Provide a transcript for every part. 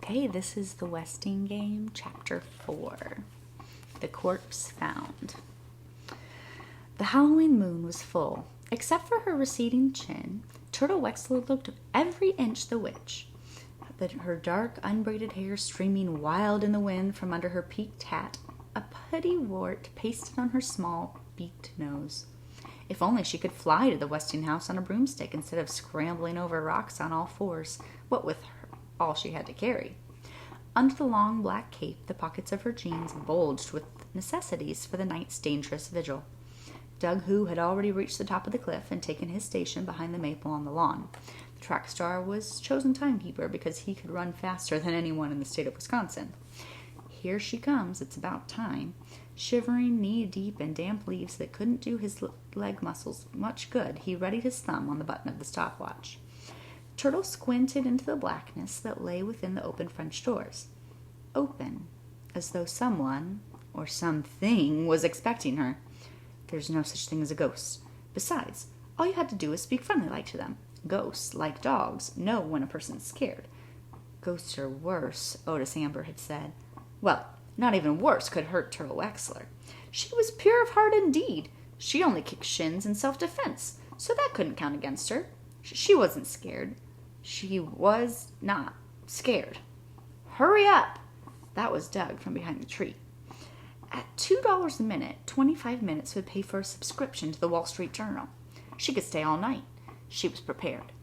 Okay, this is the Westing game, Chapter 4. The Corpse Found. The Halloween moon was full. Except for her receding chin, Turtle Wexler looked every inch the witch. Her dark, unbraided hair streaming wild in the wind from under her peaked hat, a putty wart pasted on her small, beaked nose. If only she could fly to the Westing house on a broomstick instead of scrambling over rocks on all fours, what with all she had to carry. Under the long black cape, the pockets of her jeans bulged with necessities for the night's dangerous vigil. Doug Who had already reached the top of the cliff and taken his station behind the maple on the lawn. The track star was chosen timekeeper because he could run faster than anyone in the state of Wisconsin. Here she comes, it's about time. Shivering knee-deep in damp leaves that couldn't do his leg muscles much good, he readied his thumb on the button of the stopwatch. Turtle squinted into the blackness that lay within the open French doors. Open, as though someone, or something, was expecting her. There's no such thing as a ghost. Besides, all you had to do was speak friendly-like to them. Ghosts, like dogs, know when a person's scared. Ghosts are worse, Otis Amber had said. Well, not even worse could hurt Turtle Wexler. She was pure of heart indeed. She only kicked shins in self-defense, so that couldn't count against her. She wasn't scared. She was not scared. Hurry up! That was Doug from behind the tree. At $2 a minute, 25 minutes would pay for a subscription to the Wall Street Journal. She could stay all night. She was prepared.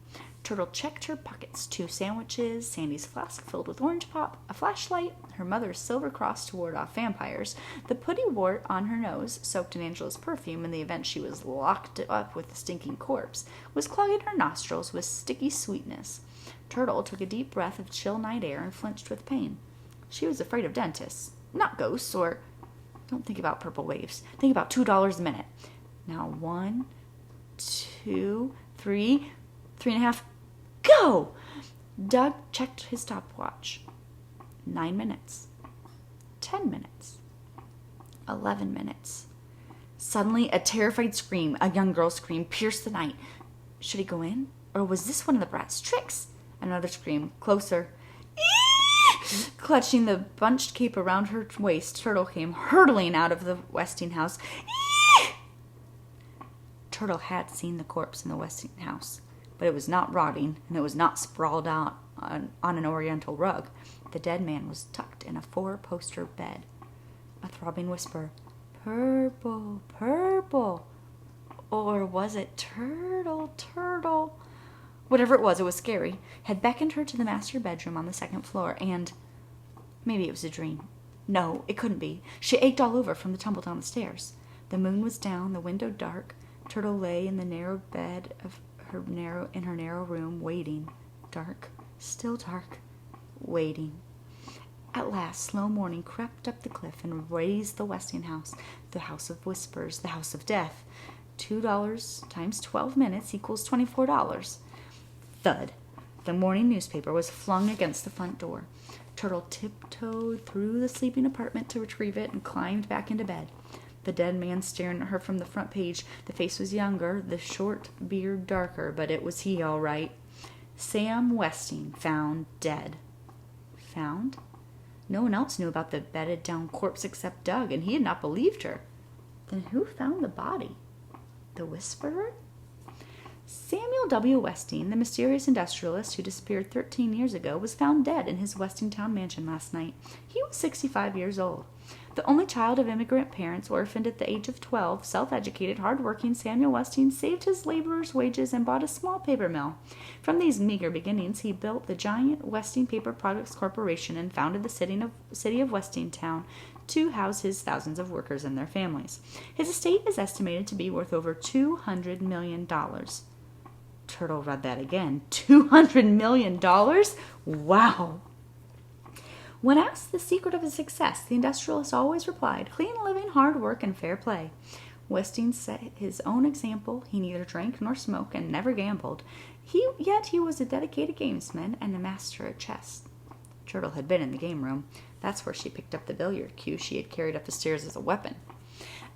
Turtle checked her pockets, 2 sandwiches, Sandy's flask filled with orange pop, a flashlight, her mother's silver cross to ward off vampires, the putty wart on her nose, soaked in Angela's perfume in the event she was locked up with the stinking corpse, was clogging her nostrils with sticky sweetness. Turtle took a deep breath of chill night air and flinched with pain. She was afraid of dentists, not ghosts, or... Don't think about purple waves. Think about $2 a minute. Now 1, 2, 3, 3.5... Go! Doug checked his stopwatch. 9 minutes. 10 minutes. 11 minutes. Suddenly, a terrified scream, a young girl's scream, pierced the night. Should he go in? Or was this one of the brat's tricks? Another scream, closer. Eee! Clutching the bunched cape around her waist, Turtle came hurtling out of the Westing house. Eee! Turtle had seen the corpse in the Westing house. But it was not rotting, and it was not sprawled out on an oriental rug. The dead man was tucked in a 4-poster bed. A throbbing whisper, "Purple, purple." Or was it turtle, turtle? Whatever it was scary. Had beckoned her to the master bedroom on the 2nd floor, and... Maybe it was a dream. No, it couldn't be. She ached all over from the tumble down the stairs. The moon was down, the window dark. Turtle lay in the narrow bed of her narrow room, waiting. Dark, still dark, waiting. At last, slow morning crept up the cliff and raised the Westing house, the house of whispers, the house of death. $2 times 12 minutes equals $24. Thud. The morning newspaper was flung against the front door. Turtle tiptoed through the sleeping apartment to retrieve it and climbed back into bed. The dead man staring at her from the front page. The face was younger, the short beard darker, but it was he all right. Sam Westing, found dead. Found? No one else knew about the bedded down corpse except Doug, and he had not believed her. Then who found the body? The Whisperer? Samuel W. Westing, the mysterious industrialist who disappeared 13 years ago, was found dead in his Westingtown mansion last night. He was 65 years old. The only child of immigrant parents, orphaned at the age of 12, self-educated, hard-working Samuel Westing saved his laborers' wages and bought a small paper mill. From these meager beginnings, he built the giant Westing Paper Products Corporation and founded the city of Westingtown to house his thousands of workers and their families. His estate is estimated to be worth over $200 million. Turtle read that again. $200 million? Wow! When asked the secret of his success, the industrialist always replied, clean living, hard work, and fair play. Westing set his own example. He neither drank nor smoked and never gambled. Yet he was a dedicated gamesman and a master at chess. Turtle had been in the game room. That's where she picked up the billiard cue she had carried up the stairs as a weapon.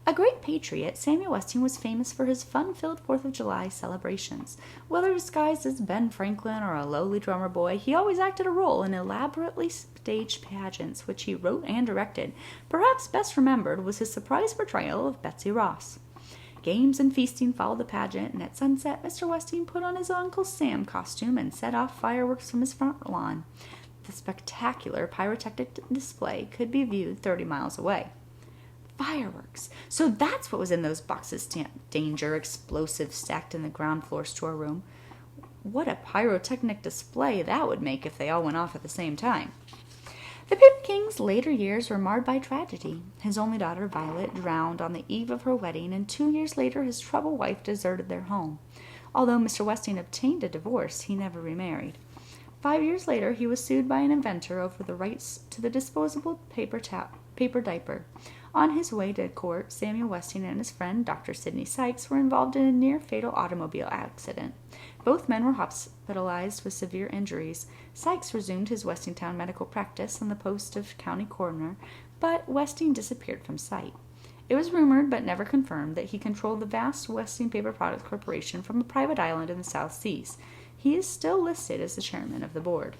A great patriot, Samuel Westing was famous for his fun-filled 4th of July celebrations. Whether disguised as Ben Franklin or a lowly drummer boy, he always acted a role in elaborately staged pageants, which he wrote and directed. Perhaps best remembered was his surprise portrayal of Betsy Ross. Games and feasting followed the pageant, and at sunset, Mr. Westing put on his Uncle Sam costume and set off fireworks from his front lawn. The spectacular pyrotechnic display could be viewed 30 miles away. Fireworks. So that's what was in those boxes stamped danger, explosive, stacked in the ground floor storeroom. What a pyrotechnic display that would make if they all went off at the same time. The Pip King's later years were marred by tragedy. His only daughter, Violet, drowned on the eve of her wedding, and 2 years later his troubled wife deserted their home. Although Mr. Westing obtained a divorce, he never remarried. 5 years later, he was sued by an inventor over the rights to the disposable paper diaper. On his way to court, Samuel Westing and his friend, Dr. Sidney Sykes, were involved in a near-fatal automobile accident. Both men were hospitalized with severe injuries. Sykes resumed his Westingtown medical practice on the post of county coroner, but Westing disappeared from sight. It was rumored, but never confirmed, that he controlled the vast Westing Paper Products Corporation from a private island in the South Seas. He is still listed as the chairman of the board.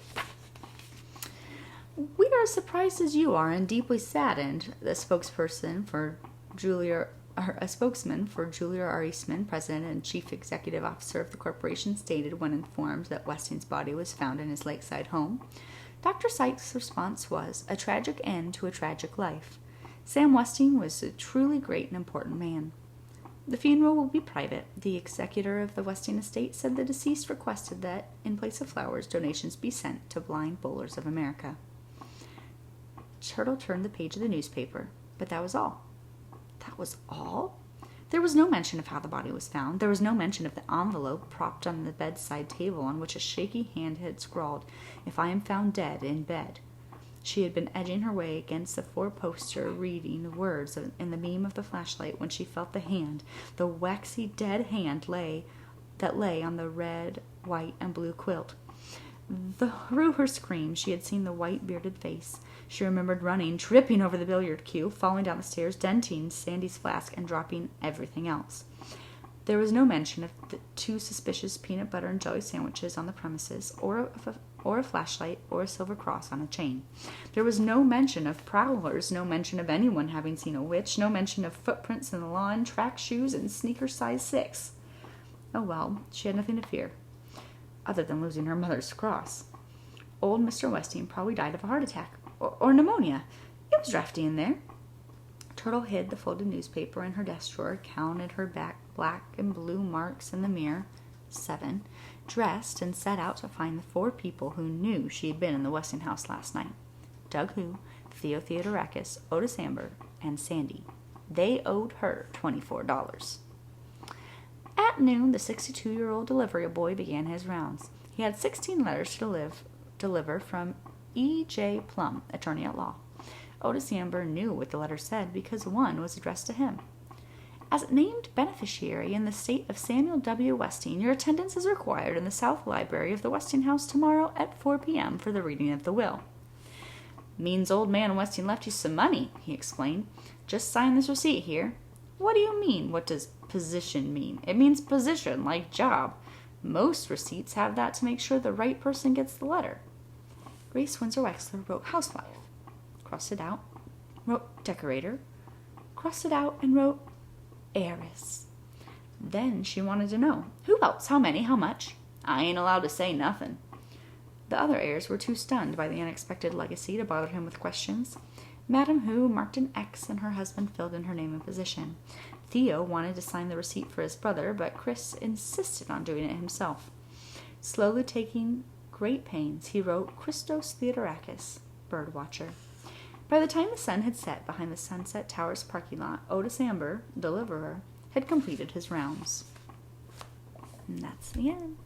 We are as surprised as you are and deeply saddened, a spokesman for Julia R. Eastman, president and chief executive officer of the corporation, stated when informed that Westing's body was found in his lakeside home. Dr. Sykes' response was, "A tragic end to a tragic life. Sam Westing was a truly great and important man." The funeral will be private. The executor of the Westing estate said the deceased requested that, in place of flowers, donations be sent to Blind Bowlers of America. Turtle turned the page of the newspaper, but that was all. That was all? There was no mention of how the body was found. There was no mention of the envelope propped on the bedside table on which a shaky hand had scrawled, "If I am found dead in bed." She had been edging her way against the four-poster, reading the words in the beam of the flashlight when she felt the hand, the waxy, dead hand that lay on the red, white, and blue quilt. Through her scream, she had seen the white, bearded face. She remembered running, tripping over the billiard cue, falling down the stairs, denting Sandy's flask, and dropping everything else. There was no mention of the 2 suspicious peanut butter and jelly sandwiches on the premises, or a flashlight, or a silver cross on a chain. There was no mention of prowlers, no mention of anyone having seen a witch, no mention of footprints in the lawn, track shoes, and sneakers size 6. Oh well, she had nothing to fear, other than losing her mother's cross. Old Mr. Westing probably died of a heart attack, or pneumonia. It was drafty in there. Turtle hid the folded newspaper in her desk drawer, counted her black and blue marks in the mirror, 7, dressed, and set out to find the 4 people who knew she had been in the Westing house last night. Doug Hu, Theo Theodorakis, Otis Amber, and Sandy. They owed her $24. At noon, the 62-year-old delivery boy began his rounds. He had 16 letters to deliver from E.J. Plum, attorney at law. Otis Amber knew what the letter said because one was addressed to him. As named beneficiary in the state of Samuel W. Westing, your attendance is required in the South Library of the Westing House tomorrow at 4 p.m. for the reading of the will. "Means old man Westing left you some money," he explained. "Just sign this receipt here." "What do you mean? What does position mean?" "It means position, like job. Most receipts have that to make sure the right person gets the letter." Grace Windsor Wexler wrote housewife, crossed it out, wrote decorator, crossed it out, and wrote heiress. Then she wanted to know, who else, how many, how much? "I ain't allowed to say nothing." The other heirs were too stunned by the unexpected legacy to bother him with questions. Madame Hu marked an X and her husband filled in her name and position. Theo wanted to sign the receipt for his brother, but Chris insisted on doing it himself. Slowly taking great pains, he wrote Christos Theodorakis, bird watcher. By the time the sun had set behind the Sunset Towers parking lot, Otis Amber, deliverer, had completed his rounds. And that's the end.